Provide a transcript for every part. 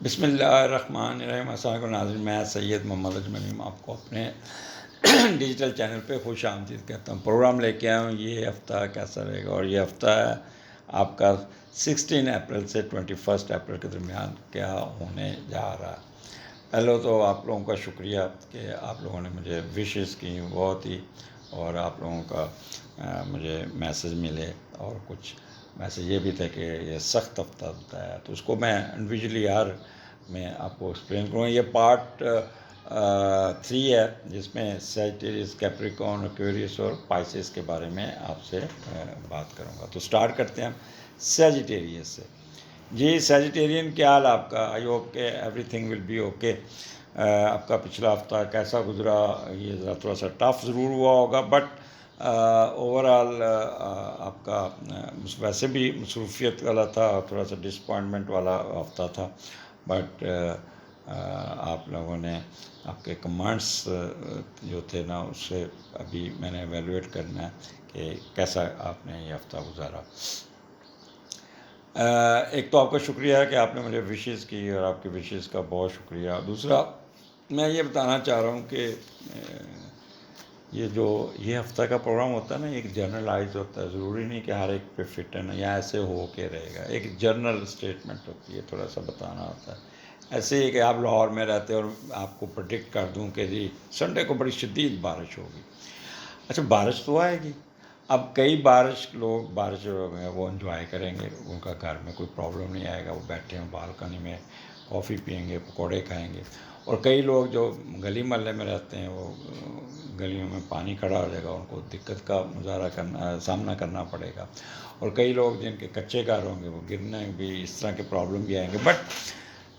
بسم اللہ الرحمن الرحیم۔ السلام علیکم ناظرین، میں سید محمد اجمل آپ کو اپنے ڈیجیٹل چینل پہ خوش آمدید کہتا ہوں۔ پروگرام لے کے آیا ہوں یہ ہفتہ کیسا رہے گا، اور یہ ہفتہ ہے آپ کا 16 اپریل سے 21 اپریل کے درمیان کیا ہونے جا رہا ہے۔ پہلے تو آپ لوگوں کا شکریہ کہ آپ لوگوں نے مجھے وشز کی بہت ہی، اور آپ لوگوں کا مجھے میسج ملے، اور کچھ میسج یہ بھی تھے کہ یہ سخت ہفتہ ہوتا ہے، تو اس کو میں انڈیویجولی میں آپ کو ایکسپلین کروں گا۔ یہ پارٹ 3 ہے، جس میں سیجیٹیریس، کیپریکارن، ایکویریس اور پائسس کے بارے میں آپ سے بات کروں گا۔ تو سٹارٹ کرتے ہیں ہم سیجیٹیریس سے۔ جی سیجیٹیرین، کیا حال آپ کا؟ آئی ہوپ کہ everything will be okay. آپ کا پچھلا ہفتہ کیسا گزرا؟ یہ ذرا تھوڑا سا ٹف ضرور ہوا ہوگا، بٹ اوور آل آپ کا ویسے بھی مصروفیت والا تھا، تھوڑا سا ڈسپوائنٹمنٹ والا ہفتہ تھا، بٹ آپ لوگوں نے آپ کے کمانڈس جو تھے نا، اس سے ابھی میں نے ایویلویٹ کرنا ہے کہ کیسا آپ نے یہ ہفتہ گزارا۔ ایک تو آپ کا شکریہ ہے کہ آپ نے مجھے وشز کی، اور آپ کے وشز کا بہت شکریہ۔ دوسرا میں یہ بتانا چاہ رہا ہوں کہ یہ ہفتہ کا پروگرام ہوتا ہے نا، ایک جرنلائز ہوتا ہے، ضروری نہیں کہ ہر ایک پہ فٹ ہے نا، یا ایسے ہو کے رہے گا۔ ایک جرنل اسٹیٹمنٹ ہوتی ہے، تھوڑا سا بتانا ہوتا ہے۔ ایسے ہی کہ آپ لاہور میں رہتے اور آپ کو پرڈکٹ کر دوں کہ جی سنڈے کو بڑی شدید بارش ہوگی۔ اچھا، بارش تو آئے گی۔ اب کئی بارش وہ انجوائے کریں گے، ان کا گھر میں کوئی پرابلم نہیں آئے گا، وہ بیٹھے ہیں بالکنی میں کافی پئیں گے، پکوڑے کھائیں گے۔ اور کئی لوگ جو گلی محلے میں رہتے ہیں، وہ گلیوں میں پانی کھڑا ہو جائے گا، ان کو دقت کا سامنا کرنا پڑے گا۔ اور کئی لوگ جن کے کچے گھر ہوں گے، وہ گرنے بھی، اس طرح کے پرابلم بھی آئیں گے، بٹ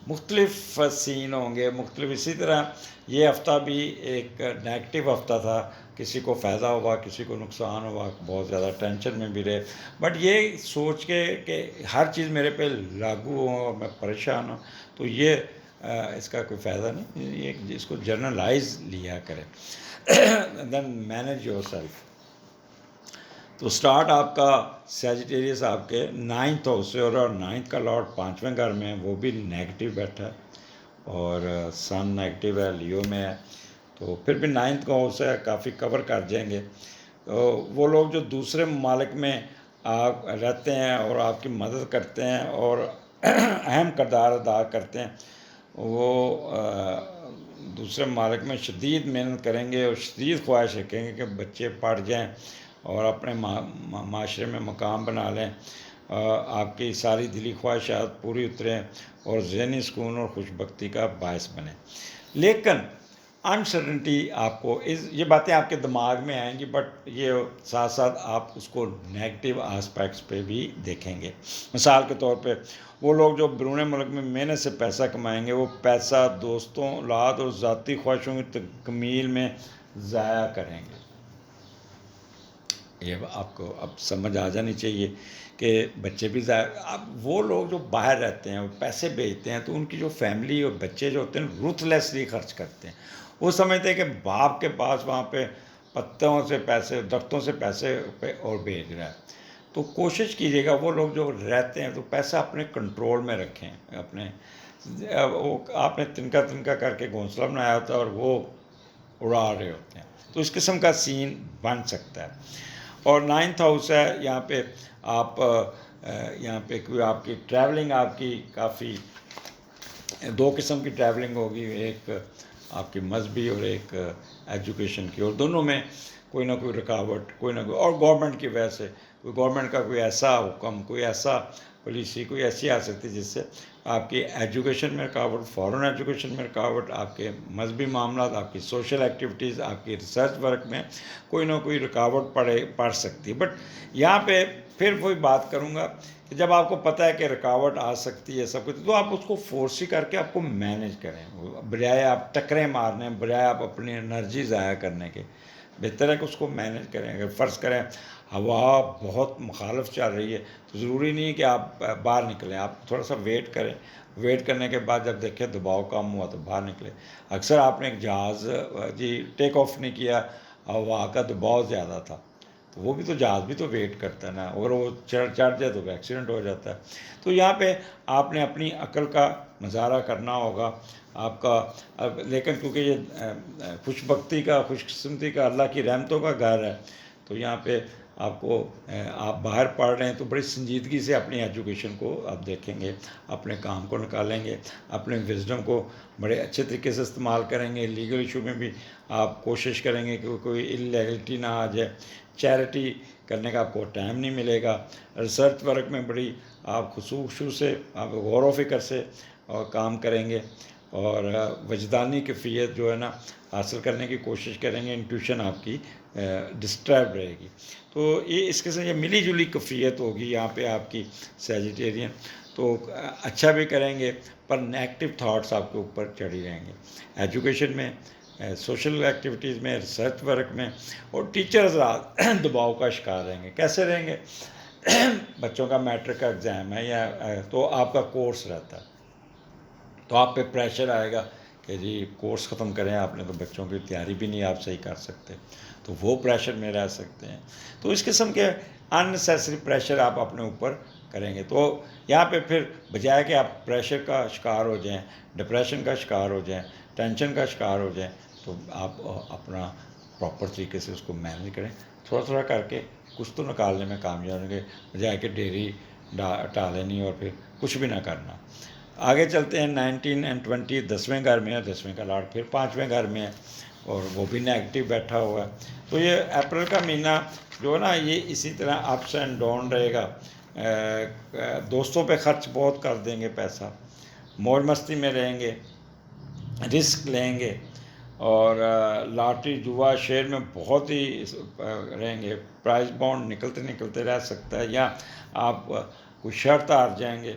مختلف سین ہوں گے مختلف۔ اسی طرح یہ ہفتہ بھی ایک نیگیٹو ہفتہ تھا، کسی کو فائدہ ہوا، کسی کو نقصان ہوا، بہت زیادہ ٹینشن میں بھی رہے، بٹ یہ سوچ کے کہ ہر چیز میرے پہ لاگو ہو اور میں پریشان ہوں، تو یہ اس کا کوئی فائدہ نہیں۔ یہ اس کو جرنلائز لیا کرے، دین مینیج یور سیلف۔ تو سٹارٹ آپ کا سیجیٹیریس آپ کے 9th ہاؤس سے، اور 9th کا لارڈ 5ویں گھر میں ہے، وہ بھی نیگیٹو بیٹھا ہے، اور سن نیگیٹو ہے، لیو میں ہے، تو پھر بھی 9th کا ہاؤس ہے، کافی کور کر جائیں گے۔ تو وہ لوگ جو دوسرے ممالک میں آپ رہتے ہیں اور آپ کی مدد کرتے ہیں اور اہم کردار ادا کرتے ہیں، وہ دوسرے ممالک میں شدید محنت کریں گے اور شدید خواہش رکھیں گے کہ بچے پڑھ جائیں اور اپنے معاشرے میں مقام بنا لیں، آپ کی ساری دلی خواہشات پوری اتریں اور ذہنی سکون اور خوش بختی کا باعث بنیں۔ لیکن انسرٹنٹی آپ کو یہ باتیں آپ کے دماغ میں آئیں گی، بٹ یہ ساتھ ساتھ آپ اس کو نیگیٹو آسپیکٹس پہ بھی دیکھیں گے۔ مثال کے طور پہ وہ لوگ جو بیرون ملک میں محنت سے پیسہ کمائیں گے، وہ پیسہ دوستوں، اولاد اور ذاتی خواہشوں کی تکمیل میں ضائع کریں گے۔ یہ آپ کو اب سمجھ آ جانی چاہیے کہ بچے بھی اب وہ لوگ جو باہر رہتے ہیں، وہ پیسے بھیجتے ہیں، تو ان کی جو فیملی اور بچے جو ہوتے ہیں روتھ لیسلی خرچ کرتے ہیں۔ وہ سمجھتے ہیں کہ باپ کے پاس وہاں پہ پتوں سے پیسے، درختوں سے پیسے پہ اور بھیج رہا ہے۔ تو کوشش کیجیے گا وہ لوگ جو رہتے ہیں تو پیسہ اپنے کنٹرول میں رکھیں۔ آپ نے تنکا کر کے گھونسلہ بنایا ہوتا ہے اور وہ اڑا رہے ہوتے ہیں، تو اس قسم کا سین بن سکتا ہے۔ اور 9th ہاؤس ہے، یہاں پہ کوئی آپ کی ٹریولنگ، آپ کی کافی دو قسم کی ٹریولنگ ہوگی، ایک آپ کی مذہبی اور ایک ایجوکیشن کی، اور دونوں میں کوئی نہ کوئی رکاوٹ، کوئی نہ کوئی، اور گورنمنٹ کی وجہ سے گورنمنٹ کا کوئی ایسا حکم، کوئی ایسا پالیسی کوئی ایسی آ سکتی جس سے آپ کی ایجوکیشن میں رکاوٹ، فارن ایجوکیشن میں رکاوٹ، آپ کے مذہبی معاملات، آپ کی سوشل ایکٹیویٹیز، آپ کی ریسرچ ورک میں کوئی نہ کوئی رکاوٹ پڑ سکتی ہے۔ بٹ یہاں پہ پھر وہی بات کروں گا کہ جب آپ کو پتہ ہے کہ رکاوٹ آ سکتی ہے سب کچھ، تو آپ اس کو فورسی کر کے آپ کو مینیج کریں، بجائے آپ ٹکریں مارنے، بجائے آپ اپنی انرجی ضائع کرنے کے، بہتر ہے کہ اس کو مینیج کریں۔ اگر فرض کریں ہوا بہت مخالف چل رہی ہے، تو ضروری نہیں ہے کہ آپ باہر نکلیں، آپ تھوڑا سا ویٹ کریں، ویٹ کرنے کے بعد جب دیکھیں دباؤ کم ہوا تو باہر نکلے۔ اکثر آپ نے ایک جہاز ٹیک آف نہیں کیا، ہوا کا دباؤ زیادہ تھا، تو وہ بھی تو جہاز بھی تو ویٹ کرتا ہے نا، اگر وہ چڑھ جائے تو ایکسیڈنٹ ہو جاتا ہے۔ تو یہاں پہ آپ نے اپنی عقل کا مظاہرہ کرنا ہوگا آپ کا۔ لیکن کیونکہ یہ خوش بختی کا، خوش قسمتی کا، اللہ کی رحمتوں کا گھر ہے، تو یہاں پہ آپ کو آپ باہر پڑھ رہے ہیں تو بڑی سنجیدگی سے اپنی ایجوکیشن کو آپ دیکھیں گے، اپنے کام کو نکالیں گے، اپنے وزڈم کو بڑے اچھے طریقے سے استعمال کریں گے۔ لیگل ایشو میں بھی آپ کوشش کریں گے کہ کوئی انلیگلٹی نہ آ جائے، چیریٹی کرنے کا آپ کو ٹائم نہیں ملے گا، ریسرچ ورک میں بڑی آپ خصوص سے آپ غور و فکر سے اور کام کریں گے، اور وجدانی کیفیت جو ہے نا حاصل کرنے کی کوشش کریں گے، انٹیوشن آپ کی ڈسٹرب رہے گی۔ تو یہ اس قسم یہ ملی جلی کیفیت ہوگی یہاں پہ آپ کی سیجیٹیرین، تو اچھا بھی کریں گے پر نیگیٹو تھاٹس آپ کے اوپر چڑھی رہیں گے، ایجوکیشن میں، سوشل ایکٹیویٹیز میں، ریسرچ ورک میں، اور ٹیچرز دباؤ کا شکار رہیں گے۔ کیسے رہیں گے؟ بچوں کا میٹرک کا ایگزام ہے یا تو آپ کا کورس رہتا ہے، تو آپ پہ پریشر آئے گا کہ جی کورس ختم کریں آپ نے، تو بچوں کی تیاری بھی نہیں آپ صحیح کر سکتے، تو وہ پریشر میں رہ سکتے ہیں۔ تو اس قسم کے اننیسیسری پریشر آپ اپنے اوپر کریں گے، تو یہاں پہ پھر بجائے کہ آپ پریشر کا شکار ہو جائیں، ڈپریشن کا شکار ہو جائیں، ٹینشن کا شکار ہو جائیں، تو آپ اپنا پراپر طریقے سے اس کو مینیج کریں، تھوڑا تھوڑا کر کے کچھ تو نکالنے میں کامیاب ہوں گے، بجائے کہ ڈیری ٹالنی اور پھر کچھ بھی نہ کرنا۔ آگے چلتے ہیں 19 اور 20، 10ویں گھر میں ہے، 10ویں کا لاڈ پھر 5ویں گھر میں ہے، اور وہ بھی نیگیٹو بیٹھا ہوا ہے۔ تو یہ اپریل کا مہینہ جو ہے نا یہ اسی طرح اپس اینڈ ڈاؤن رہے گا، دوستوں پہ خرچ بہت کر دیں گے پیسہ، موج مستی میں رہیں گے، رسک لیں گے، اور لاٹری جوا شیئر میں بہت ہی رہیں گے، پرائز بانڈ نکلتے نکلتے رہ سکتا ہے، یا آپ کوئی شرط ہار جائیں گے،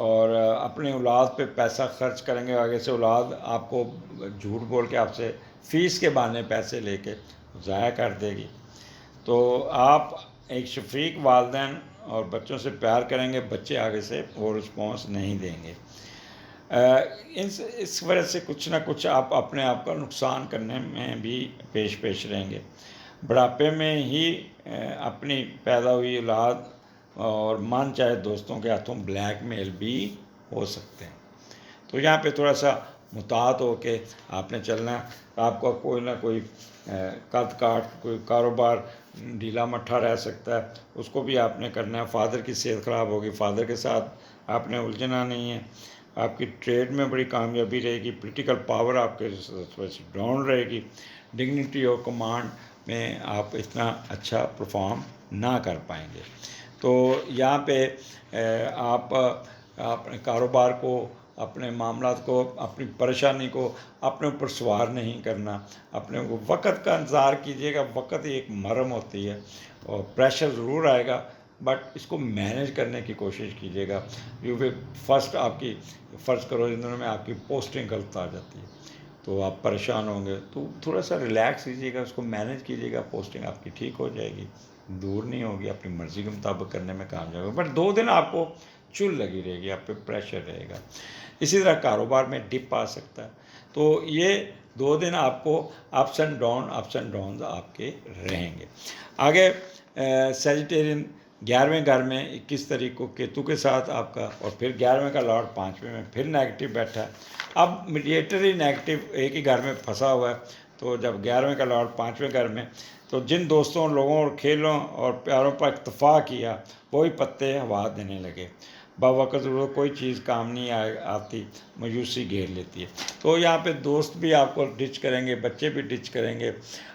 اور اپنی اولاد پہ پیسہ خرچ کریں گے، آگے سے اولاد آپ کو جھوٹ بول کے آپ سے فیس کے بہانے پیسے لے کے ضائع کر دے گی۔ تو آپ ایک شفیق والدین اور بچوں سے پیار کریں گے، بچے آگے سے وہ رسپانس نہیں دیں گے، اس وجہ سے کچھ نہ کچھ آپ اپنے آپ کا نقصان کرنے میں بھی پیش رہیں گے۔ بڑھاپے میں ہی اپنی پیدا ہوئی اولاد اور من چاہے دوستوں کے ہاتھوں بلیک میل بھی ہو سکتے ہیں، تو یہاں پہ تھوڑا سا محتاط ہو کے آپ نے چلنا ہے۔ آپ کا کوئی نہ کوئی قد کاٹ کوئی کاروبار ڈھیلا مٹھا رہ سکتا ہے، اس کو بھی آپ نے کرنا ہے۔ فادر کی صحت خراب ہوگی، فادر کے ساتھ آپ نے الجھنا نہیں ہے۔ آپ کی ٹریڈ میں بڑی کامیابی رہے گی، پولیٹیکل پاور آپ کے ڈاؤن رہے گی، ڈگنیٹی اور کمانڈ میں آپ اتنا اچھا پرفارم نہ کر پائیں گے۔ تو یہاں پہ آپ اپنے کاروبار کو، اپنے معاملات کو، اپنی پریشانی کو اپنے اوپر سوار نہیں کرنا، اپنے وقت کا انتظار کیجیے گا، وقت ایک مرہم ہوتی ہے، اور پریشر ضرور آئے گا بٹ اس کو مینیج کرنے کی کوشش کیجیے گا۔ کیونکہ فرسٹ آپ کی فرض کرو ان دنوں میں آپ کی پوسٹنگ غلط آ جاتی ہے تو آپ پریشان ہوں گے، تو تھوڑا سا ریلیکس کیجیے گا، اس کو مینیج کیجیے گا، پوسٹنگ آپ کی ٹھیک ہو جائے گی، دور نہیں ہوگی، اپنی مرضی کے مطابق کرنے میں کامیاب ہوگا، بٹ 2 دن آپ کو چل لگی رہے گی، آپ پہ پریشر رہے گا۔ اسی طرح کاروبار میں ڈپ آ سکتا ہے، تو یہ 2 دن آپ کو اپس اینڈ ڈاؤنز آپ کے رہیں گے۔ آگے سیجیٹیرین 11ویں گھر میں 21 تاریخ کو کیتو کے ساتھ آپ کا، اور پھر 11ویں کا لاڈ 5ویں میں پھر نیگیٹو بیٹھا ہے، اب میڈیٹری نیگیٹو ایک ہی گھر میں پھنسا ہوا ہے، تو جب 11ویں کا لاڈ 5ویں گھر میں، تو جن دوستوں، لوگوں اور کھیلوں اور پیاروں پر اکتفا کیا وہی پتے ہوا دینے لگے، باوقت ضرورت کوئی چیز کام نہیں آتی، مایوسی گھیر لیتی ہے۔ تو یہاں پہ دوست بھی آپ کو ڈچ کریں گے، بچے بھی ڈچ کریں گے،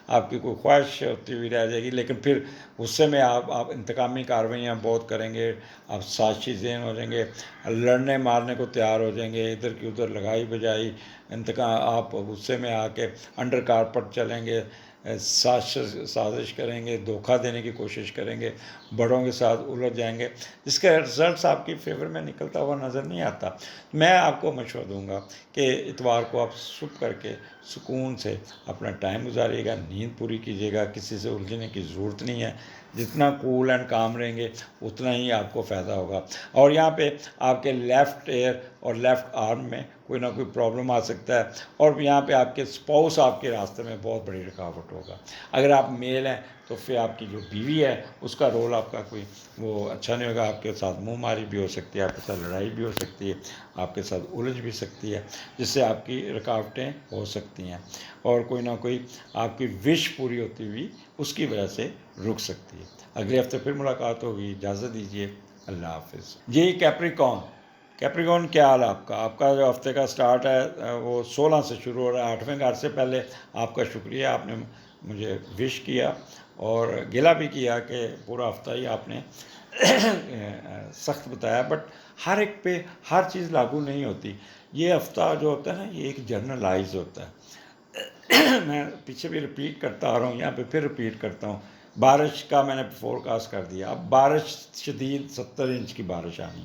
آپ کی کوئی خواہش ہوتی ہوئی رہ جائے گی، لیکن پھر غصے میں آپ انتقامی کارروائیاں بہت کریں گے، آپ سازشی ذہن ہو جائیں گے، لڑنے مارنے کو تیار ہو جائیں گے، ادھر کی ادھر لگائی بجائی، آپ غصے میں آ کے انڈر کارپٹ چلیں گے، سازش کریں گے، دھوکہ دینے کی کوشش کریں گے، بڑوں کے ساتھ الجھ جائیں گے، جس کا رزلٹس آپ کی فیور میں نکلتا ہوا نظر نہیں آتا۔ میں آپ کو مشورہ دوں گا کہ اتوار کو آپ صبح کر کے سکون سے اپنا ٹائم گزاریے گا، نیند پوری کیجیے گا، کسی سے الجھنے کی ضرورت نہیں ہے، جتنا کول اینڈ کام رہیں گے اتنا ہی آپ کو فائدہ ہوگا. اور یہاں پہ آپ کے لیفٹ ایئر اور لیفٹ آرم میں کوئی نہ کوئی پرابلم آ سکتا ہے، اور یہاں پہ آپ کے اسپاؤس آپ کے راستے میں بہت بڑی رکاوٹ ہوگا. اگر آپ میل ہیں تو پھر آپ کی جو بیوی ہے اس کا رول آپ کا کوئی وہ اچھا نہیں ہوگا. آپ کے ساتھ منہ ماری بھی ہو سکتی ہے، آپ کے ساتھ لڑائی بھی ہو سکتی ہے، آپ کے ساتھ الجھ بھی سکتی ہے، جس سے آپ کی رکاوٹیں ہو سکتی ہیں، اور کوئی نہ کوئی آپ کی وش پوری ہوتی ہوئی اس کی وجہ سے رک سکتی ہے. اگلے ہفتے پھر ملاقات ہوگی. اجازت دیجیے. اللہ حافظ. جی کیپریکون کیا حال ہے آپ کا؟ آپ کا جو ہفتے کا سٹارٹ ہے وہ 16 سے شروع ہو رہا ہے، 8ویں گھر سے پہلے. آپ کا شکریہ، آپ نے مجھے وش کیا اور گلہ بھی کیا کہ پورا ہفتہ ہی آپ نے سخت بتایا، بٹ ہر ایک پہ ہر چیز لاگو نہیں ہوتی. یہ ہفتہ جو ہوتا ہے نا یہ ایک جرنلائز ہوتا ہے. میں پیچھے بھی رپیٹ کرتا آ رہا ہوں، یہاں پہ پھر رپیٹ کرتا ہوں. بارش کا میں نے فور کاسٹ کر دیا. اب بارش شدید 70 انچ کی بارش آنی.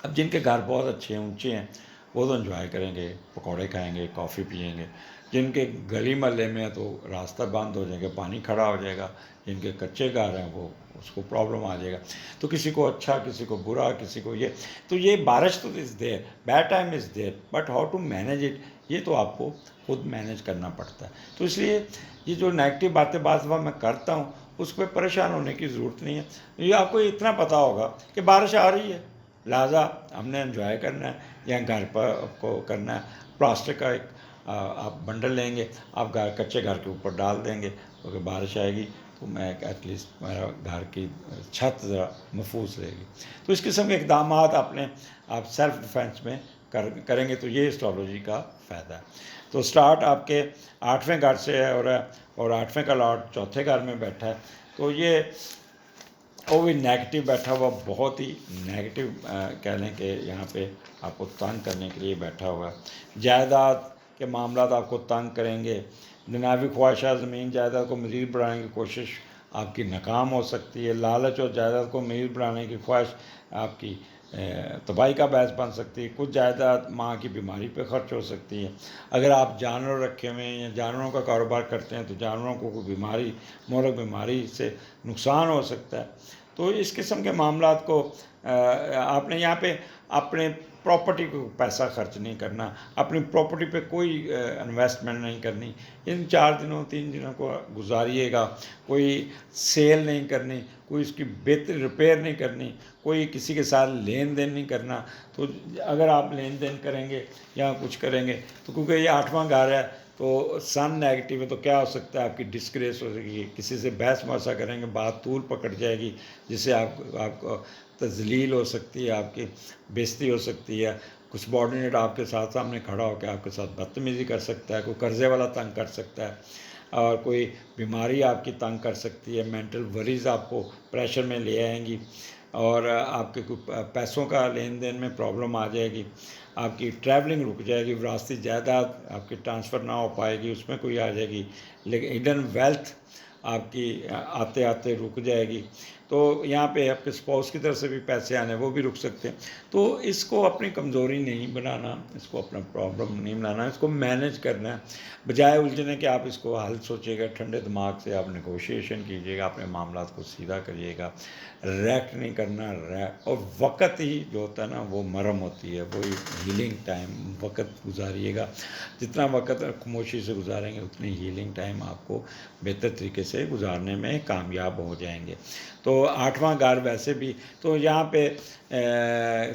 اب جن کے گھر بہت اچھے ہیں، اونچے ہیں، وہ تو انجوائے کریں گے، پکوڑے کھائیں گے، کافی پئیں گے. جن کے گلی محلے میں ہے تو راستہ بند ہو جائے گا، پانی کھڑا ہو جائے گا. جن کے کچے گھر ہیں وہ اس کو پرابلم آ جائے گا. تو کسی کو اچھا، کسی کو برا، کسی کو یہ. تو یہ بارش تو is there, bad time is there, but how to manage it, یہ تو آپ کو خود مینیج کرنا پڑتا ہے. تو اس لیے یہ جو نیگیٹو باتیں بعض دفعہ میں کرتا ہوں اس پہ پریشان ہونے کی ضرورت نہیں ہے. یہ آپ کو اتنا پتہ ہوگا کہ بارش آ رہی ہے، لہٰذا ہم نے انجوائے کرنا ہے یا گھر پر کو کرنا ہے. پلاسٹک کا ایک آپ بنڈل لیں گے، آپ کچے گھر کے اوپر ڈال دیں گے، کیونکہ بارش آئے گی تو میں ایٹ لیسٹ میرا گھر کی چھت ذرا محفوظ رہے گی. تو اس قسم کے اقدامات آپ سیلف ڈیفینس میں کریں گے تو یہ اسٹرالوجی کا فائدہ ہے. تو سٹارٹ آپ کے 8ویں گھر سے ہے اور 8ویں کا لاٹ 4تھے گھر میں بیٹھا ہے. تو یہ وہ بھی نیگیٹو بیٹھا ہوا، بہت ہی نیگیٹو کہہ لیں کہ یہاں پہ آپ کو تنگ کرنے کے لیے بیٹھا ہوا ہے. جائیداد کے معاملات آپ کو تنگ کریں گے. دنیاوی خواہشات زمین جائیداد کو مزید بڑھانے کی کوشش آپ کی ناکام ہو سکتی ہے. لالچ اور جائیداد کو مزید بڑھانے کی خواہش آپ کی تباہی کا باعث بن سکتی ہے. کچھ جائیداد ماں کی بیماری پہ خرچ ہو سکتی ہے. اگر آپ جانور رکھے ہوئے ہیں یا جانوروں کا کاروبار کرتے ہیں تو جانوروں کو کوئی بیماری، مہلک بیماری سے نقصان ہو سکتا ہے. تو اس قسم کے معاملات کو آپ نے یہاں پہ اپنے پراپرٹی کو پیسہ خرچ نہیں کرنا، اپنی پراپرٹی پہ کوئی انویسٹمنٹ نہیں کرنی. ان 3 دنوں کو گزاریے گا. کوئی سیل نہیں کرنی، کوئی اس کی بہتر ریپیئر نہیں کرنی، کوئی کسی کے ساتھ لین دین نہیں کرنا. تو اگر آپ لین دین کریں گے یا کچھ کریں گے تو کیونکہ یہ 8واں گھر ہے تو سن نیگیٹو ہے، تو کیا ہو سکتا ہے؟ آپ کی ڈسکریس ہو سکے گی، کسی سے بحث مباحثہ کریں گے، بات طول پکڑ جائے گی، جس سے آپ کو تذلیل ہو سکتی ہے، آپ کی بےزتی ہو سکتی ہے. کچھ سبارڈینیٹ آپ کے ساتھ سامنے کھڑا ہو کے آپ کے ساتھ بدتمیزی کر سکتا ہے. کوئی قرضے والا تنگ کر سکتا ہے، اور کوئی بیماری آپ کی تنگ کر سکتی ہے. مینٹل وریز آپ کو پریشر میں لے آئیں گی، اور آپ کے کوئی پیسوں کا لین دین میں پرابلم آ جائے گی. آپ کی ٹریولنگ رک جائے گی، وراثتی جائیداد آپ کی ٹرانسفر نہ ہو پائے گی، اس میں کوئی آ جائے گی. لیکن ہڈن ویلتھ آپ کی آتے آتے رک جائے گی. تو یہاں پہ آپ کے اسپاؤس کی طرف سے بھی پیسے آنے وہ بھی رک سکتے ہیں. تو اس کو اپنی کمزوری نہیں بنانا، اس کو اپنا پرابلم نہیں بنانا، اس کو مینیج کرنا ہے. بجائے الجھنے کہ آپ اس کو حل سوچیے گا، ٹھنڈے دماغ سے آپ نیگوشیشن کیجیے گا، اپنے معاملات کو سیدھا کریے گا. ریکٹ نہیں کرنا. اور وقت ہی جو ہوتا ہے نا وہ مرم ہوتی ہے، وہی ہیلنگ ٹائم. وقت گزاریے گا، جتنا وقت خاموشی سے گزاریں گے اتنی ہیلنگ ٹائم آپ کو بہتر طریقے سے گزارنے میں کامیاب ہو جائیں گے. تو 8واں گھر ویسے بھی تو یہاں پہ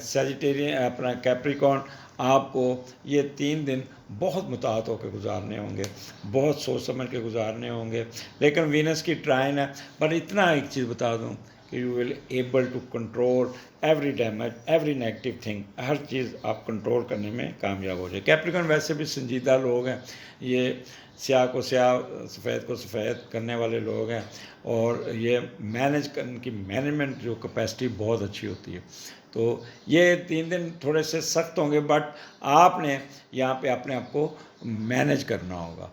سیجیٹیرین اپنا کیپریکون آپ کو یہ 3 دن بہت متحد ہو کے گزارنے ہوں گے، بہت سوچ سمجھ کے گزارنے ہوں گے. لیکن وینس کی ٹرائن ہے. پر اتنا ایک چیز بتا دوں کہ you will able to control every damage, every negative thing. ہر چیز آپ کنٹرول کرنے میں کامیاب ہو جائے. کیپریکون ویسے بھی سنجیدہ لوگ ہیں. یہ سیاہ کو سیاہ، سفید کو سفید کرنے والے لوگ ہیں، اور یہ مینیج کرنے کی مینجمنٹ جو کیپیسٹی بہت اچھی ہوتی ہے. تو یہ 3 دن تھوڑے سے سخت ہوں گے، بٹ آپ نے یہاں پہ اپنے آپ کو مینیج کرنا ہوگا.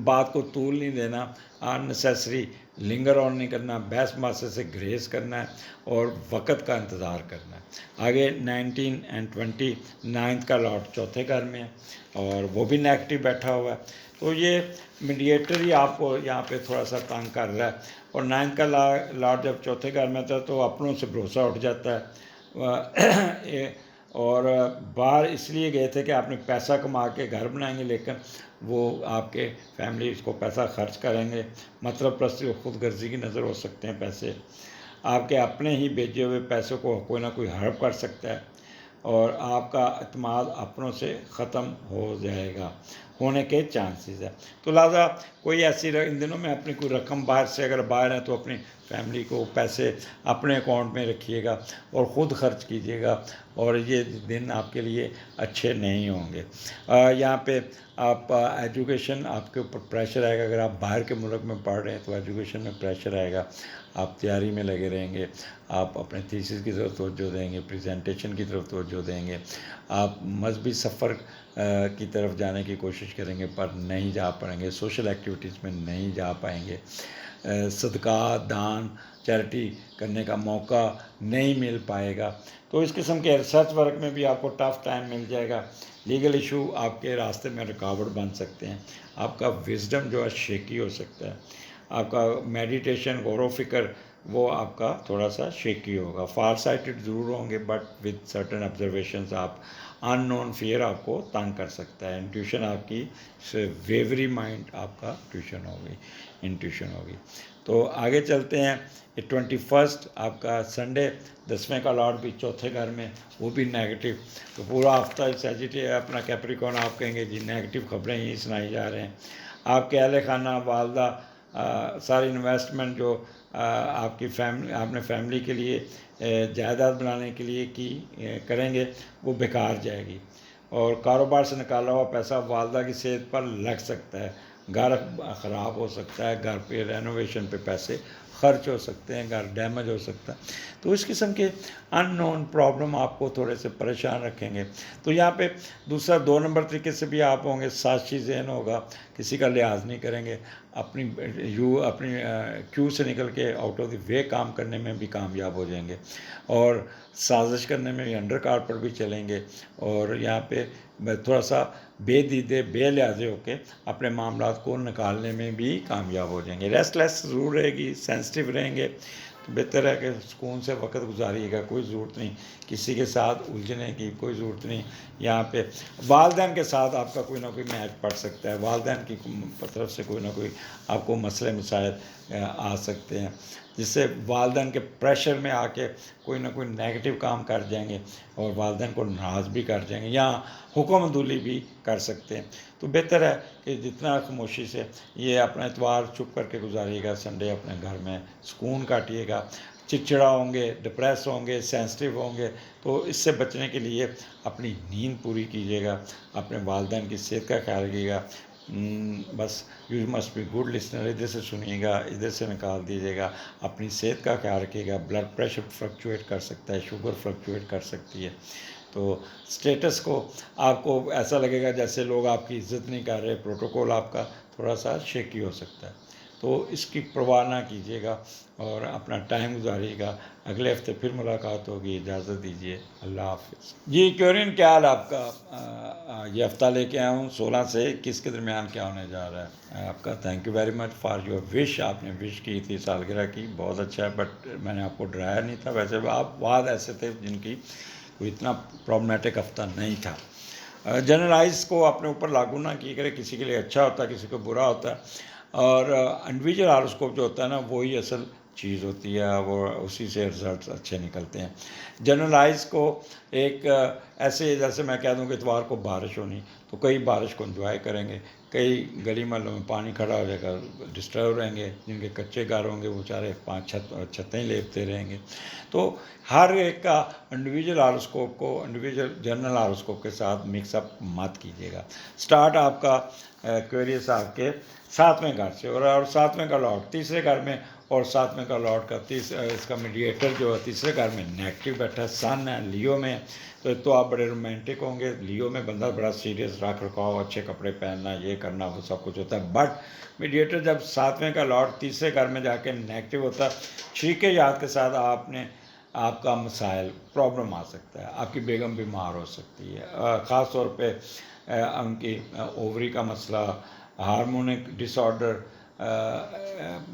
بات کو طول نہیں دینا، ان نیسیسری لنگر آن نہیں کرنا، بحث مباحثے سے گریز کرنا ہے اور وقت کا انتظار کرنا ہے۔ آگے 19 and 20 9 کا لارڈ چوتھے گھر میں ہے اور وہ بھی نیگیٹو بیٹھا ہوا ہے، تو یہ میڈیٹر ہی آپ کو یہاں پہ تھوڑا سا تنگ کر رہا ہے۔ اور 9 کا لارڈ جب چوتھے گھر میں تھا تو اپنوں سے بھروسہ اٹھ جاتا ہے اور باہر اس لیے گئے تھے کہ آپ نے پیسہ کما کے گھر بنائیں گے، لیکن وہ آپ کے فیملی اس کو پیسہ خرچ کریں گے، مطلب پرستی و خود غرضی کی نظر ہو سکتے ہیں پیسے، آپ کے اپنے ہی بھیجے ہوئے پیسوں کو کوئی نہ کوئی ہڑپ کر سکتا ہے اور آپ کا اعتماد اپنوں سے ختم ہو جائے گا، ہونے کے چانسز ہے۔ تو لہٰذا کوئی ایسی ان دنوں میں اپنی کوئی رقم باہر سے اگر باہر ہے تو اپنی فیملی کو پیسے اپنے اکاؤنٹ میں رکھیے گا اور خود خرچ کیجیے گا، اور یہ دن آپ کے لیے اچھے نہیں ہوں گے۔ یہاں پہ آپ ایجوکیشن آپ کے اوپر پریشر آئے گا، اگر آپ باہر کے ملک میں پڑھ رہے ہیں تو ایجوکیشن میں پریشر آئے گا، آپ تیاری میں لگے رہیں گے، آپ اپنے تھیسس کی طرف توجہ دیں گے، پریزنٹیشن کی طرف توجہ دیں گے، آپ مذہبی سفر کی طرف جانے کی کوشش کریں گے پر نہیں جا پائیں گے، سوشل ایکٹیویٹیز میں نہیں جا پائیں گے، صدقات دان چیریٹی کرنے کا موقع نہیں مل پائے گا۔ تو اس قسم کے ریسرچ ورک میں بھی آپ کو ٹف ٹائم مل جائے گا، لیگل ایشو آپ کے راستے میں رکاوٹ بن سکتے ہیں، آپ کا وزڈم جو ہے شیکی ہو سکتا ہے، آپ کا میڈیٹیشن غور و فکر وہ آپ کا تھوڑا سا شیکی ہوگا، فار سائٹڈ ضرور ہوں گے بٹ وتھ سرٹن آبزرویشنز، آپ ان نون فیئر آپ کو تنگ کر سکتا ہے، انٹیوشن آپ کی ویوری مائنڈ آپ کا انٹیوشن ہوگی۔ تو آگے چلتے ہیں، 21 آپ کا سنڈے 10ویں کا لارڈ بھی چوتھے گھر میں، وہ بھی نیگیٹو، تو پورا ہفتہ سیجیٹیو اپنا کیپریکون آپ کہیں گے جی نیگیٹو خبریں ہی سنائی جا رہے ہیں، آپ کے اہل خانہ والدہ ساری انویسٹمنٹ جو آپ کی آپ نے فیملی کے لیے جائیداد بنانے کے لیے کریں گے وہ بیکار جائے گی، اور کاروبار سے نکالا ہوا پیسہ والدہ کی صحت پر لگ سکتا ہے، گھر خراب ہو سکتا ہے، گھر پہ رینوویشن پہ پیسے خرچ ہو سکتے ہیں، گھر ڈیمیج ہو سکتا ہے، تو اس قسم کے ان نون پرابلم آپ کو تھوڑے سے پریشان رکھیں گے۔ تو یہاں پہ دوسرا 2 نمبر طریقے سے بھی آپ ہوں گے، سازشی ذہن ہوگا، کسی کا لحاظ نہیں کریں گے، اپنی کیو سے نکل کے آؤٹ آف دی وے کام کرنے میں بھی کامیاب ہو جائیں گے، اور سازش کرنے میں بھی انڈر کار پر بھی چلیں گے، اور یہاں پہ تھوڑا سا بے دیدے بے لحاظے ہو کے اپنے معاملات کو نکالنے میں بھی کامیاب ہو جائیں گے۔ ریسٹ لیس ضرور رہے گی، سینسٹیو رہیں گے، تو بہتر ہے کہ سکون سے وقت گزاریے گا، کوئی ضرورت نہیں کسی کے ساتھ الجھنے کی، کوئی ضرورت نہیں۔ یہاں پہ والدین کے ساتھ آپ کا کوئی نہ کوئی میچ پڑ سکتا ہے، والدین کی طرف سے کوئی نہ کوئی آپ کو مسئلے مسائل آ سکتے ہیں، جس سے والدین کے پریشر میں آ کے کوئی نہ کوئی نیگیٹو کام کر جائیں گے اور والدین کو ناراض بھی کر جائیں گے، یا حکم عدولی بھی کر سکتے ہیں۔ تو بہتر ہے کہ جتنا خاموشی سے یہ اپنا اتوار چپ کر کے گزاریے گا، سنڈے اپنے گھر میں سکون کاٹیے گا، چڑچڑا ہوں گے، ڈپریس ہوں گے، سینسٹیو ہوں گے، تو اس سے بچنے کے لیے اپنی نیند پوری کیجیے گا، اپنے والدین کی صحت کا خیال رکھیے گا، بس you must be good listener, ادھر سے سنیے گا ادھر سے نکال دیجیے گا، اپنی صحت کا خیال رکھیے گا، بلڈ پریشر فلکچویٹ کر سکتا ہے، شوگر فلکچویٹ کر سکتی ہے، تو اسٹیٹس کو آپ کو ایسا لگے گا جیسے لوگ آپ کی عزت نہیں کر رہے، پروٹوکول آپ کا تھوڑا سا شیکی ہو سکتا ہے، تو اس کی پرواہ نہ کیجیے گا اور اپنا ٹائم گزاریے گا۔ اگلے ہفتے پھر ملاقات ہوگی، اجازت دیجیے، اللہ حافظ۔ جی کیورین، کیا حال آپ کا؟ یہ ہفتہ لے کے آیا ہوں 16 سے 21 کے درمیان کیا ہونے جا رہا ہے آپ کا؟ Thank you very much for your wish, آپ نے وش کی تھی سالگرہ کی، بہت اچھا ہے، بٹ میں نے آپ کو ڈرایا نہیں تھا، ویسے آپ وعد ایسے تھے جن کی کوئی اتنا پرابلمیٹک ہفتہ نہیں تھا۔ جنرلائز کو اپنے اوپر لاگو نہ کیے کرے، کسی کے لیے اچھا ہوتا ہے کسی کو برا ہوتا ہے، اور انڈیویجول ہاروسکوپ جو ہوتا ہے نا وہی اصل چیز ہوتی ہے، وہ اسی سے رزلٹس اچھے نکلتے ہیں۔ جنرلائز کو ایک ایسے جیسے میں کہہ دوں کہ اتوار کو بارش ہونی، تو کئی بارش کو انجوائے کریں گے، کئی گلی محلوں میں پانی کھڑا ہو جائے گا ڈسٹرب رہیں گے، جن کے کچے گھر ہوں گے وہ بیچارے 5 چھتیں لیپتے رہیں گے۔ تو ہر ایک کا انڈیویجول ہاروسکوپ کو انڈیویجول جنرل ہاروسکوپ کے ساتھ مکس اپ مت کیجیے گا۔ سٹارٹ آپ کا ایکویریس آپ کے 7ویں گھر سے، اور 7ویں کا لارڈ تیسرے گھر میں اور ساتویں کا لارڈ کا اس کا میڈیٹر جو ہے تیسرے گھر میں نیگیٹو بیٹھا ہے، سن ہے لیو میں، تو ایک تو آپ بڑے رومانٹک ہوں گے، لیو میں بندہ بڑا سیریس رکھ رکھاؤ، اچھے کپڑے پہننا، یہ کرنا، وہ سب کچھ ہوتا ہے، بٹ میڈیٹر جب ساتویں کا لارڈ تیسرے گھر میں جا کے نیگیٹو ہوتا ہے، شریک یاد کے ساتھ آپ کا مسائل پرابلم آ سکتا ہے، آپ کی بیگم بیمار ہو سکتی ہے، خاص طور پہ ان کی اووری کا مسئلہ، ہارمونک ڈس آرڈر،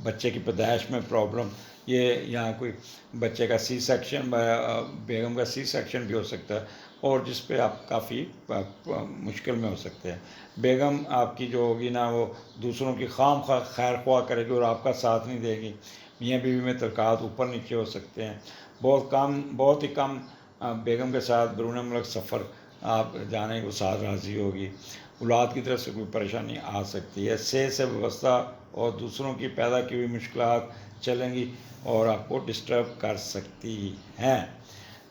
بچے کی پیدائش میں پرابلم، یہ یہاں کوئی بچے کا سی سیکشن، بیگم کا سی سیکشن بھی ہو سکتا ہے، اور جس پہ آپ کافی مشکل میں ہو سکتے ہیں۔ بیگم آپ کی جو ہوگی نا وہ دوسروں کی خام خواہ خیر خواہ کرے گی اور آپ کا ساتھ نہیں دے گی، میاں بیوی میں ترکات اوپر نیچے ہو سکتے ہیں، بہت ہی کم بیگم کے ساتھ بیرون ملک سفر آپ جانے کو ساتھ راضی ہوگی، اولاد کی طرف سے کوئی پریشانی آ سکتی ہے، صحت سے وابستہ اور دوسروں کی پیدا کی ہوئی مشکلات چلیں گی اور آپ کو ڈسٹرب کر سکتی ہیں۔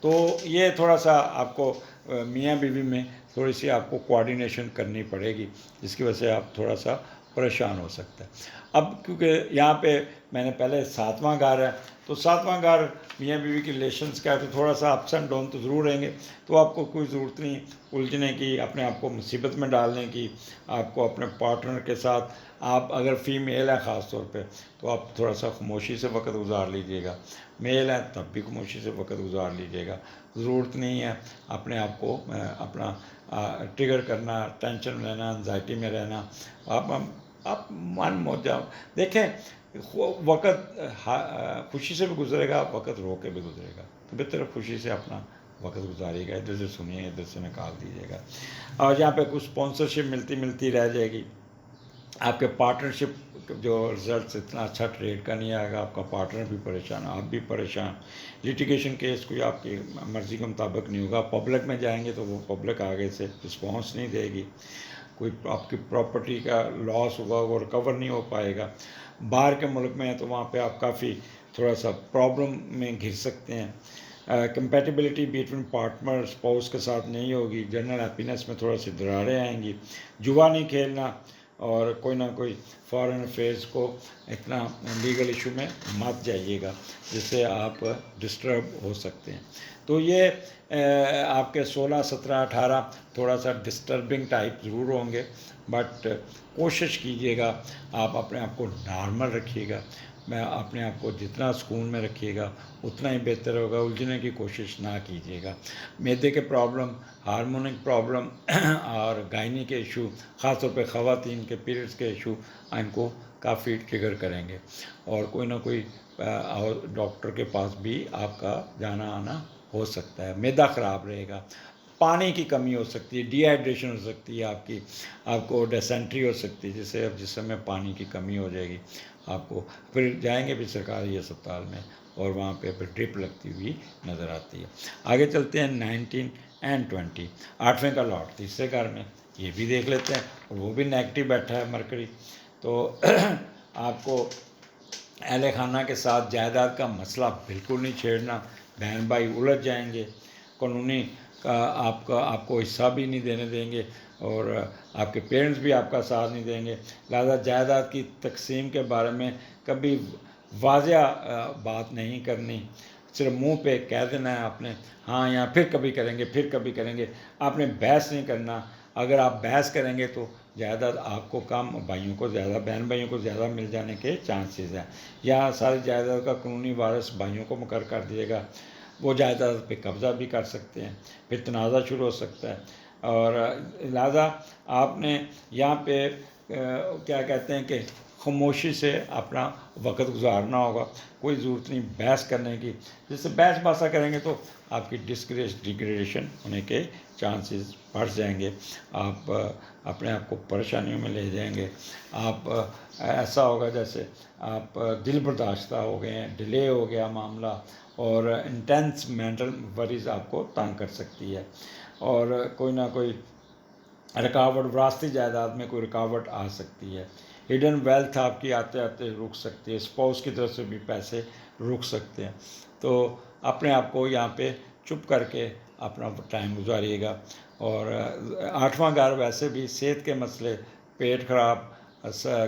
تو یہ تھوڑا سا آپ کو میاں بیوی میں تھوڑی سی آپ کو کوآرڈینیشن کرنی پڑے گی، جس کی وجہ سے آپ تھوڑا سا پریشان ہو سکتا ہے۔ اب کیونکہ یہاں پہ میں نے پہلے ساتواں گھر ہے، تو ساتواں گھر میاں بیوی کی ریلیشنس کا ہے، تو تھوڑا سا اپس اینڈ ڈاؤن تو ضرور رہیں گے، تو آپ کو کوئی ضرورت نہیں الجھنے کی، اپنے آپ کو مصیبت میں ڈالنے کی، آپ کو اپنے پارٹنر کے ساتھ، آپ اگر فیمیل ہے خاص طور پہ تو آپ تھوڑا سا خاموشی سے وقت گزار لیجیے گا، میل ہے تب بھی خاموشی سے وقت گزار لیجیے گا، ضرورت نہیں ہے اپنے آپ کو اپنا ٹریگر کرنا، ٹینشن میں رہنا، انزائٹی میں رہنا، آپ من موجہ دیکھیں، وقت خوشی سے بھی گزرے گا، وقت رو کے بھی گزرے گا، تو بہتر خوشی سے اپنا وقت گزاریے گا، ادھر سے سنیے ادھر سے نکال دیجیے گا، اور یہاں پہ کچھ اسپانسرشپ ملتی رہ جائے گی، آپ کے پارٹنرشپ جو رزلٹس اتنا اچھا ٹریڈ کا نہیں آئے گا، آپ کا پارٹنر بھی پریشان، آپ بھی پریشان، لیٹیگیشن کیس کوئی آپ کی مرضی کے مطابق نہیں ہوگا، پبلک میں جائیں گے تو وہ پبلک آگے سے رسپانس نہیں دے گی، کوئی آپ کی پراپرٹی کا لاس ہوگا وہ ریکور نہیں ہو پائے گا، باہر کے ملک میں ہیں تو وہاں پہ آپ کافی تھوڑا سا پرابلم میں گھر سکتے ہیں، کمپیٹیبلٹی بٹوین پارٹنر اسپاؤس کے ساتھ نہیں ہوگی، جنرل ہیپینس میں تھوڑا سی دراریں آئیں گی، جوا نہیں کھیلنا، اور کوئی نہ کوئی فارن افیئرس کو اتنا لیگل ایشو میں مت جائیے گا جس سے آپ ڈسٹرب ہو سکتے ہیں۔ تو یہ آپ کے 16 17 18 تھوڑا سا ڈسٹربنگ ٹائپ ضرور ہوں گے، بٹ کوشش کیجیے گا آپ اپنے آپ کو نارمل رکھیے گا، میں اپنے آپ کو جتنا سکون میں رکھیے گا اتنا ہی بہتر ہوگا، الجھنے کی کوشش نہ کیجیے گا، معدے کے پرابلم، ہارمونک پرابلم اور گائنی کے ایشو، خاص طور پہ خواتین کے پیریڈز کے ایشو ان کو کافی ٹریگر کریں گے، اور کوئی نہ کوئی ڈاکٹر کے پاس بھی آپ کا جانا آنا ہو سکتا ہے، معدہ خراب رہے گا، پانی کی کمی ہو سکتی ہے، ڈی ہائیڈریشن ہو سکتی ہے، آپ کو ڈیسینٹری ہو سکتی ہے، جس سے اب جسم میں پانی کی کمی ہو جائے گی، آپ کو پھر جائیں گے بھی سرکاری اسپتال میں اور وہاں پہ پھر ڈرپ لگتی ہوئی نظر آتی ہے۔ آگے چلتے ہیں 19 اینڈ 20، 8ویں کا لارڈ تیسرے گھر میں، یہ بھی دیکھ لیتے ہیں، اور وہ بھی نیگیٹو بیٹھا ہے مرکری، تو آپ کو اہل خانہ کے ساتھ جائیداد کا مسئلہ بالکل نہیں چھیڑنا، بہن بھائی الجھ جائیں گے، قانونی آپ کو حصہ بھی نہیں دینے دیں گے، اور آپ کے پیرنٹس بھی آپ کا ساتھ نہیں دیں گے، لہذا جائیداد کی تقسیم کے بارے میں کبھی واضح بات نہیں کرنی، صرف منہ پہ کہہ دینا ہے آپ نے، ہاں یہاں پھر کبھی کریں گے، آپ نے بحث نہیں کرنا، اگر آپ بحث کریں گے تو جائیداد آپ کو کم، بھائیوں کو زیادہ، بہن بھائیوں کو زیادہ مل جانے کے چانسز ہیں، یا ساری جائیداد کا قانونی وارث بھائیوں کو مقرر کر دیے گا، وہ جائیداد پہ قبضہ بھی کر سکتے ہیں، پھر تنازع شروع ہو سکتا ہے، اور لہذا آپ نے یہاں پہ کیا کہتے ہیں کہ خاموشی سے اپنا وقت گزارنا ہوگا، کوئی ضرورت نہیں بحث کرنے کی، جس سے بحث باسا کریں گے تو آپ کی ڈیگریڈیشن ہونے کے چانسز بڑھ جائیں گے، آپ اپنے آپ کو پریشانیوں میں لے جائیں گے، آپ ایسا ہوگا جیسے آپ دل برداشتہ ہو گئے ہیں، ڈیلے ہو گیا معاملہ، اور انٹینس مینٹل وریز آپ کو تنگ کر سکتی ہے، اور کوئی نہ کوئی رکاوٹ، وراثتی جائیداد میں کوئی رکاوٹ آ سکتی ہے، ہڈن ویلتھ آپ کی آتے آتے رک سکتی ہے، اسپاؤس کی طرف سے بھی پیسے رک سکتے ہیں، تو اپنے آپ کو یہاں پہ چپ کر کے اپنا ٹائم گزاریے گا، اور 8واں گھر ویسے بھی صحت کے مسئلے، پیٹ خراب،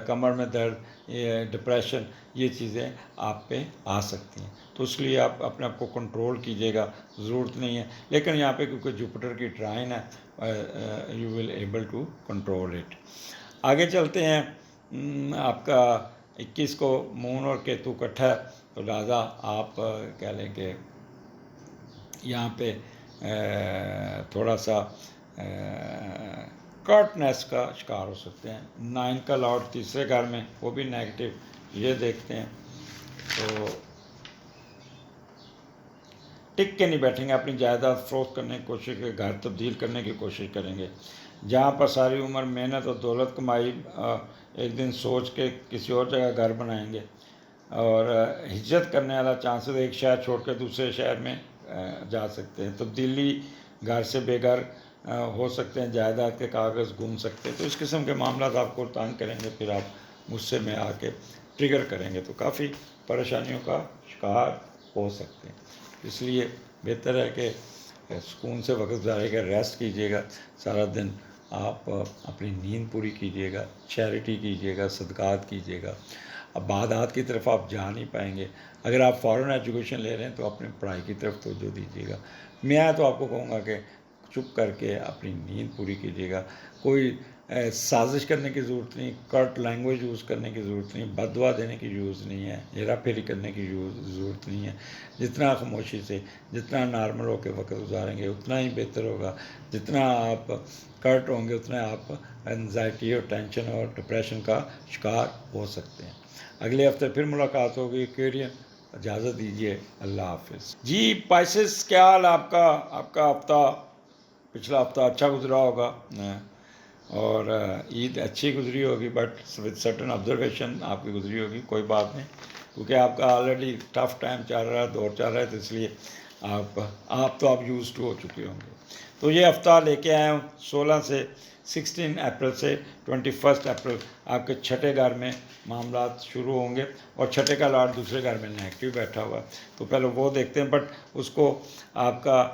کمر میں درد، یہ ڈپریشن، یہ چیزیں آپ پہ آ سکتی ہیں. تو اس لیے آپ اپنے آپ کو کنٹرول کیجیے گا، ضرورت نہیں ہے. لیکن یہاں پہ کیونکہ جوپیٹر کی ٹرائن ہے، you will able to control it. آگے چلتے ہیں. آپ کا 21 کو مون اور کیتو کٹھا ہے، تو لہٰذا آپ کہہ لیں کہ یہاں پہ تھوڑا سا کرٹنیس کا شکار ہو سکتے ہیں. 9 کا لارڈ تیسرے گھر میں، وہ بھی نیگیٹو. یہ دیکھتے ہیں تو ٹک کے نہیں بیٹھیں گے، اپنی جائیداد فروخت کرنے کی کوشش کریں گے، گھر تبدیل کرنے کی کوشش کریں گے. جہاں پر ساری عمر محنت اور دولت کمائی، ایک دن سوچ کے کسی اور جگہ گھر بنائیں گے. اور ہجرت کرنے والا چانسز، ایک شہر چھوڑ کے دوسرے شہر میں جا سکتے ہیں. تبدیلی، گھر سے بے گھر ہو سکتے ہیں، جائیداد کے کاغذ گم سکتے ہیں. تو اس قسم کے معاملات آپ کو تنگ کریں گے، پھر آپ غصے میں آ کے ٹریگر کریں گے، تو کافی پریشانیوں کا شکار ہو سکتے ہیں. اس لیے بہتر ہے کہ سکون سے وقت گزارے گا، ریسٹ کیجیے گا سارا دن. آپ اپنی نیند پوری کیجیے گا، چیریٹی کیجیے گا، صدقات کیجیے گا. اب بعدات کی طرف آپ جا نہیں پائیں گے. اگر آپ فارن ایجوکیشن لے رہے ہیں تو اپنی پڑھائی کی طرف توجہ دیجیے گا. میں تو آپ کو کہوں گا کہ چپ کر کے اپنی نیند پوری کیجیے گا. کوئی سازش کرنے کی ضرورت نہیں، کرٹ لینگویج یوز کرنے کی ضرورت نہیں، بد دعا دینے کی یوز نہیں ہے، ہیرا پھیری کرنے کی ضرورت نہیں ہے. جتنا خاموشی سے، جتنا نارمل ہو کے وقت گزاریں گے اتنا ہی بہتر ہوگا. جتنا آپ کرٹ ہوں گے اتنا آپ انزائٹی اور ٹینشن اور ڈپریشن کا شکار ہو سکتے ہیں. اگلے ہفتے پھر ملاقات ہوگی. ایکویرین اجازت دیجیے، اللہ حافظ. جی پائسس، کیا حال آپ کا ہفتہ، پچھلا ہفتہ اچھا گزرا ہوگا اور عید اچھی گزری ہوگی، بٹ وتھ سرٹن آبزرویشن آپ کی گزری ہوگی. کوئی بات نہیں، کیونکہ آپ کا آلریڈی ٹف ٹائم چل رہا ہے، دور چل رہا ہے، تو اس لیے آپ یوز ٹو ہو چکے ہوں گے. تو یہ ہفتہ لے کے آئے ہوں 16 سے 16 اپریل سے 21 اپریل آپ کے چھٹے گھر میں معاملات شروع ہوں گے، اور چھٹے کا لاٹ دوسرے گھر میں نیگیٹو بیٹھا ہوا ہے. تو پہلے وہ دیکھتے ہیں، بٹ اس کو آپ کا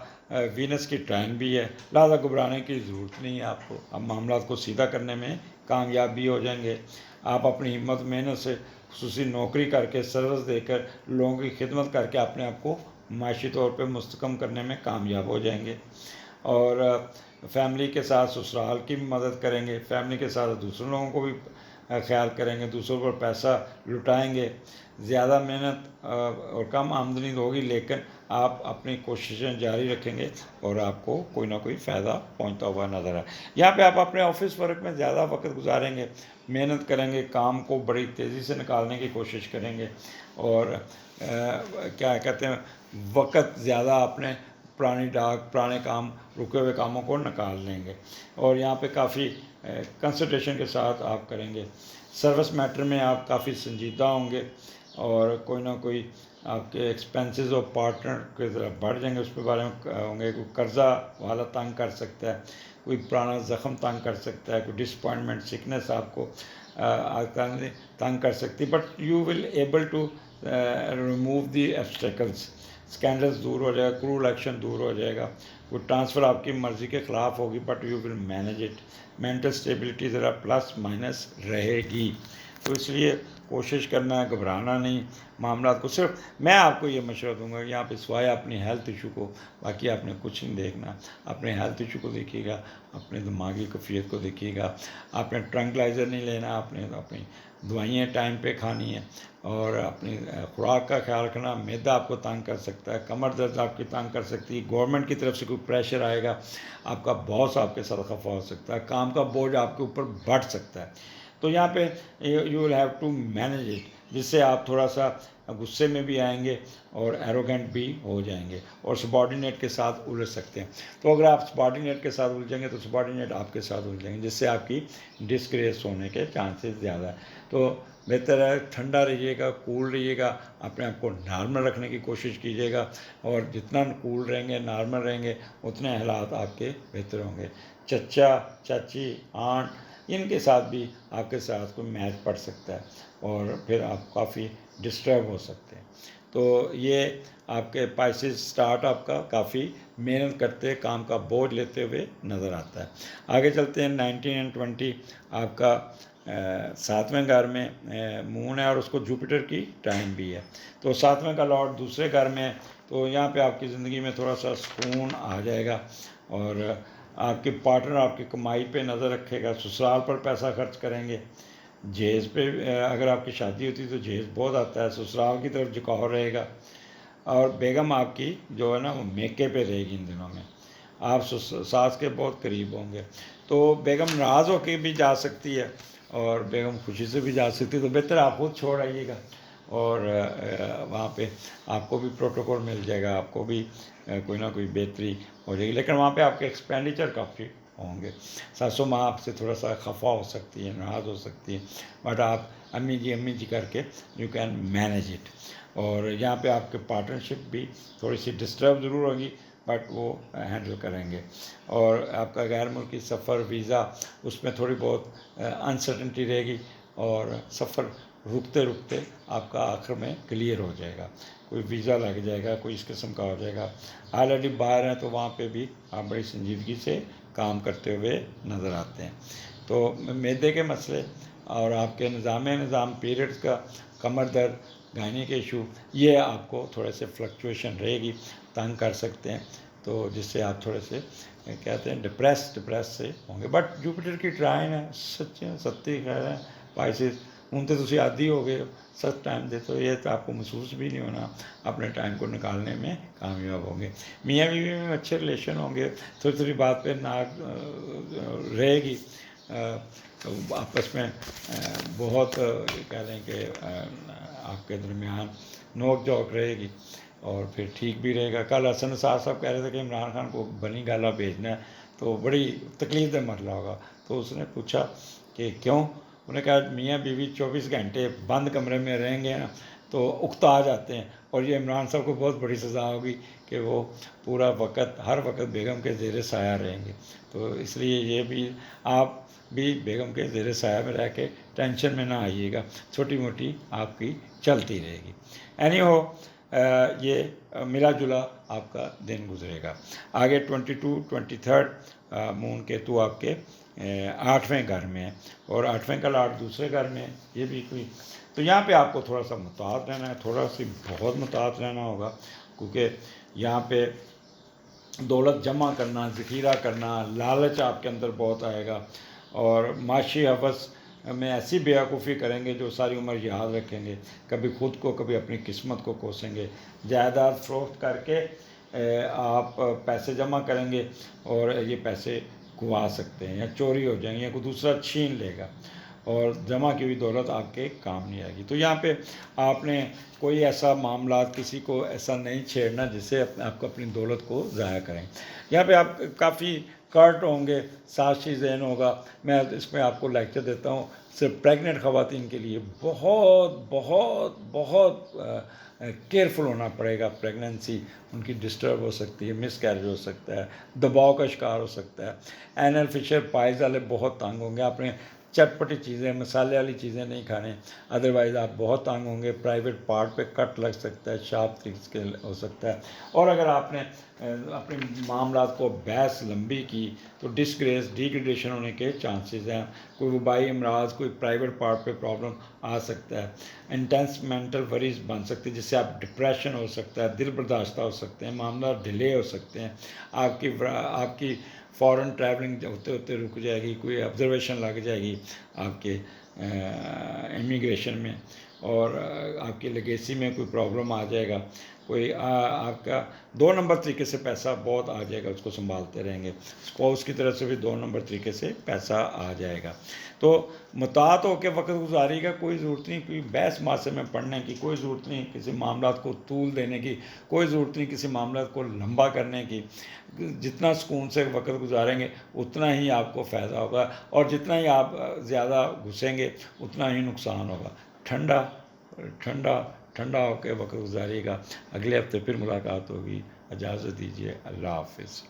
وینس کی ٹرائن بھی ہے، لہٰذا گھبرانے کی ضرورت نہیں ہے آپ کو. اب معاملات کو سیدھا کرنے میں کامیاب بھی ہو جائیں گے. آپ اپنی ہمت محنت سے، خصوصی نوکری کر کے، سروس دے کر، لوگوں کی خدمت کر کے اپنے آپ کو معاشی طور پہ مستحکم کرنے میں کامیاب ہو جائیں گے. اور فیملی کے ساتھ سسرال کی بھی مدد کریں گے، فیملی کے ساتھ دوسرے لوگوں کو بھی خیال کریں گے، دوسروں پر پیسہ لٹائیں گے. زیادہ محنت اور کم آمدنی ہوگی، لیکن آپ اپنی کوششیں جاری رکھیں گے اور آپ کو کوئی نہ کوئی فائدہ پہنچتا ہوا نظر آئے. یہاں پہ آپ اپنے آفس ورک میں زیادہ وقت گزاریں گے، محنت کریں گے، کام کو بڑی تیزی سے نکالنے کی کوشش کریں گے، اور کیا کہتے ہیں، وقت زیادہ اپنے پرانے کام، رکے ہوئے کاموں کو نکال لیں گے. اور یہاں پہ کافی کنسنٹریشن کے ساتھ آپ کریں گے. سروس میٹر میں آپ کافی سنجیدہ ہوں گے، اور کوئی نہ کوئی آپ کے ایکسپینسز اور پارٹنر کی طرف بڑھ جائیں گے، اس کے بارے میں ہوں گے. کوئی قرضہ والا تنگ کر سکتا ہے، کوئی پرانا زخم تنگ کر سکتا ہے، کوئی ڈسپوائنٹمنٹ، سکنس آپ کو تنگ کر سکتی، but you will able to remove the obstacles. Scandals دور ہو جائے گا، کرول ایکشن دور ہو جائے گا. کوئی ٹرانسفر آپ کی مرضی کے خلاف ہوگی، but you will manage it. Mental stability ذرا پلس مائنس رہے گی. تو اس لیے کوشش کرنا ہے، گھبرانا نہیں. معاملات کو صرف میں آپ کو یہ مشورہ دوں گا، یہاں پہ سوائے اپنی ہیلتھ ایشو کو، باقی آپ نے کچھ نہیں دیکھنا. اپنے ہیلتھ ایشو کو دیکھیے گا، اپنے دماغی کیفیت کو دیکھیے گا. آپ نے ٹرنکلائزر نہیں لینا، آپ نے اپنی دوائیاں ٹائم پہ کھانی ہیں، اور اپنی خوراک کا خیال رکھنا. معدہ آپ کو تنگ کر سکتا ہے، کمر درد آپ کی تنگ کر سکتی ہے، گورنمنٹ کی طرف سے کوئی پریشر آئے گا، آپ کا باس آپ کے ساتھ خفا ہو سکتا ہے، کام کا بوجھ آپ کے اوپر بڑھ سکتا ہے. تو یہاں پہ you will have to manage it, جس سے آپ تھوڑا سا غصے میں بھی آئیں گے اور ایروگینٹ بھی ہو جائیں گے، اور سبارڈینیٹ کے ساتھ الجھ سکتے ہیں. تو اگر آپ سبارڈینیٹ کے ساتھ الجھیں گے تو سبارڈینیٹ آپ کے ساتھ الجھیں گے، جس سے آپ کی ڈسگریس ہونے کے چانسز زیادہ ہیں. تو بہتر ہے ٹھنڈا رہیے گا، کول رہیے گا، اپنے آپ کو نارمل رکھنے کی کوشش کیجیے گا. اور جتنا کول رہیں گے، نارمل رہیں گے، اتنے حالات آپ کے بہتر ہوں گے. چچا، چاچی، آنٹ، ان کے ساتھ بھی آپ کے ساتھ کوئی میچ پڑ سکتا ہے، اور پھر آپ کافی ڈسٹرب ہو سکتے ہیں. تو یہ آپ کے پائسز سٹارٹ آپ کا کافی محنت کرتے، کام کا بوجھ لیتے ہوئے نظر آتا ہے. آگے چلتے ہیں. 19 and 20 آپ کا ساتویں گھر میں مون ہے اور اس کو جوپیٹر کی ٹائم بھی ہے، تو ساتویں کا لارڈ دوسرے گھر میں ہے، تو یہاں پہ آپ کی زندگی میں تھوڑا سا سکون آ جائے گا، اور آپ کے پارٹنر آپ کی کمائی پہ نظر رکھے گا، سسرال پر پیسہ خرچ کریں گے، جہیز پہ اگر آپ کی شادی ہوتی ہے تو جہیز بہت آتا ہے، سسرال کی طرف جھکاؤ رہے گا، اور بیگم آپ کی جو ہے نا وہ میکے پہ رہے گی ان دنوں میں، آپ ساس کے بہت قریب ہوں گے، تو بیگم ناراض ہو کے بھی جا سکتی ہے اور بیگم خوشی سے بھی جا سکتی ہے، تو بہتر آپ خود چھوڑ آئیے گا، اور وہاں پہ آپ کو بھی پروٹوکول مل جائے گا، آپ کو بھی کوئی نہ کوئی بہتری ہو جائے گی، لیکن وہاں پہ آپ کے ایکسپینڈیچر کافی ہوں گے، ساسو ماں آپ سے تھوڑا سا خفا ہو سکتی ہے، ناراض ہو سکتی ہے، بٹ آپ امی جی کر کے یو کین مینیج اٹ، اور یہاں پہ آپ کے پارٹنرشپ بھی تھوڑی سی ڈسٹرب ضرور ہوگی، بٹ وہ ہینڈل کریں گے، اور آپ کا غیر ملکی سفر ویزا اس میں تھوڑی بہت انسرٹنٹی رہے گی، اور سفر رکتے رکتے آپ کا آخر میں کلیئر ہو جائے گا، کوئی ویزا لگ جائے گا، کوئی اس قسم کا ہو جائے گا، آلریڈی باہر ہیں تو وہاں پہ بھی آپ بڑی سنجیدگی سے کام کرتے ہوئے نظر آتے ہیں، تو معدے کے مسئلے اور آپ کے نظام پیریڈز کا، کمر درد، گائنی کے ایشو، یہ آپ کو تھوڑے سے فلکچویشن رہے گی، تنگ کر سکتے ہیں، تو جس سے آپ تھوڑے سے کہتے ہیں ڈپریس سے ہوں گے، بٹ جوپیٹر کی ٹرائن ہے، ستی خیر ہے پائسز، ہوں تو تسی عادی ہو گئے سچ ٹائم دے، تو یہ تو آپ کو محسوس بھی نہیں ہونا، اپنے ٹائم کو نکالنے میں کامیاب ہوں گے، میاں بیوی میں اچھے ریلیشن ہوں گے، تھوڑی تھوڑی بات پہ ناک رہے گی، آپس میں بہت کہہ لیں کہ آپ کے درمیان نوک جھوک رہے گی، اور پھر ٹھیک بھی رہے گا۔ کل حسن نثار صاحب کہہ رہے تھے کہ عمران خان کو بنی گالا بھیجنا ہے، تو بڑی تکلیف دہ مرحلہ ہوگا، تو اس نے پوچھا کہ کیوں؟ انہوں نے کہا میاں بیوی 24 گھنٹے بند کمرے میں رہیں گے نا تو اکتا جاتے ہیں، اور یہ عمران صاحب کو بہت بڑی سزا ہوگی کہ وہ پورا وقت ہر وقت بیگم کے زیر سایہ رہیں گے، تو اس لیے یہ بھی آپ بھی بیگم کے زیر سایہ میں رہ کے ٹینشن میں نہ آئیے گا، چھوٹی موٹی آپ کی چلتی رہے گی، اینی ہو یہ ملا جلا آپ کا دن گزرے گا۔ آگے 22 23 مون کیتو آپ کے 8ویں گھر میں ہے، اور 8ویں کا لاڈ دوسرے گھر میں ہے، یہ بھی کوئی، تو یہاں پہ آپ کو تھوڑا سا محتاط رہنا ہے، تھوڑا سی بہت محتاط رہنا ہوگا، کیونکہ یہاں پہ دولت جمع کرنا، ذخیرہ کرنا، لالچ آپ کے اندر بہت آئے گا، اور معاشی حوث میں ایسی بیوقوفی کریں گے جو ساری عمر یاد رکھیں گے، کبھی خود کو کبھی اپنی قسمت کو کوسیں گے، جائیداد فروخت کر کے آپ پیسے جمع کریں گے، اور یہ پیسے گوا سکتے ہیں یا چوری ہو جائیں گے یا کوئی دوسرا چھین لے گا، اور جمع کی ہوئی دولت آپ کے کام نہیں آئے گی، تو یہاں پہ آپ نے کوئی ایسا معاملات کسی کو ایسا نہیں چھیڑنا جس سے آپ کو اپنی دولت کو ضائع کریں، یہاں پہ آپ کافی کرٹ ہوں گے، سازشی ذہن ہوگا، میں اس میں آپ کو لیکچر دیتا ہوں صرف پریگننٹ خواتین کے لیے، بہت بہت بہت کیئرفل ہونا پڑے گا، پریگننسی ان کی ڈسٹرب ہو سکتی ہے، مس کیریج ہو سکتا ہے، دباؤ کا شکار ہو سکتا ہے، اینل فشر پائز والے بہت تنگ ہوں گے، آپ نے چٹپٹی چیزیں، مسالے والی چیزیں نہیں کھانے، ادروائز آپ بہت تنگ ہوں گے، پرائیویٹ پارٹ پہ کٹ لگ سکتا ہے، شارپ کے ہو سکتا ہے، اور اگر آپ نے اپنے معاملات کو بحث لمبی کی تو ڈسگریس ڈیگریڈیشن ہونے کے چانسز ہیں، کوئی وبائی امراض، کوئی پرائیویٹ پارٹ پہ پرابلم آ سکتا ہے، انٹینس مینٹل وریز بن سکتی ہے جس سے آپ ڈپریشن ہو سکتا ہے، دل برداشتہ ہو سکتے ہیں، معاملات ڈیلے ہو سکتے ہیں، آپ کی فورن ٹریولنگ ہوتے ہوتے رک جائے گی، کوئی آبزرویشن لگ جائے گی آپ کے امیگریشن میں، اور آپ کی لیگیسی میں کوئی پرابلم آ جائے گا، کوئی آپ کا 2 نمبر طریقے سے پیسہ بہت آ جائے گا، اس کو سنبھالتے رہیں گے، اسپاؤس کی طرف سے بھی 2 نمبر طریقے سے پیسہ آ جائے گا، تو محتاط ہو کے وقت گزاری گا، کوئی ضرورت نہیں کوئی بحث ماسے میں پڑھنے کی، کوئی ضرورت نہیں کسی معاملات کو طول دینے کی، کوئی ضرورت نہیں کسی معاملات کو لمبا کرنے کی، جتنا سکون سے وقت گزاریں گے اتنا ہی آپ کو فائدہ ہوگا، اور جتنا ہی آپ زیادہ گھسیں گے اتنا ہی نقصان ہوگا، ٹھنڈا ٹھنڈا ٹھنڈا ہو کے وقت گزاریے گا، اگلے ہفتے پھر ملاقات ہوگی، اجازت دیجیے، اللہ حافظ۔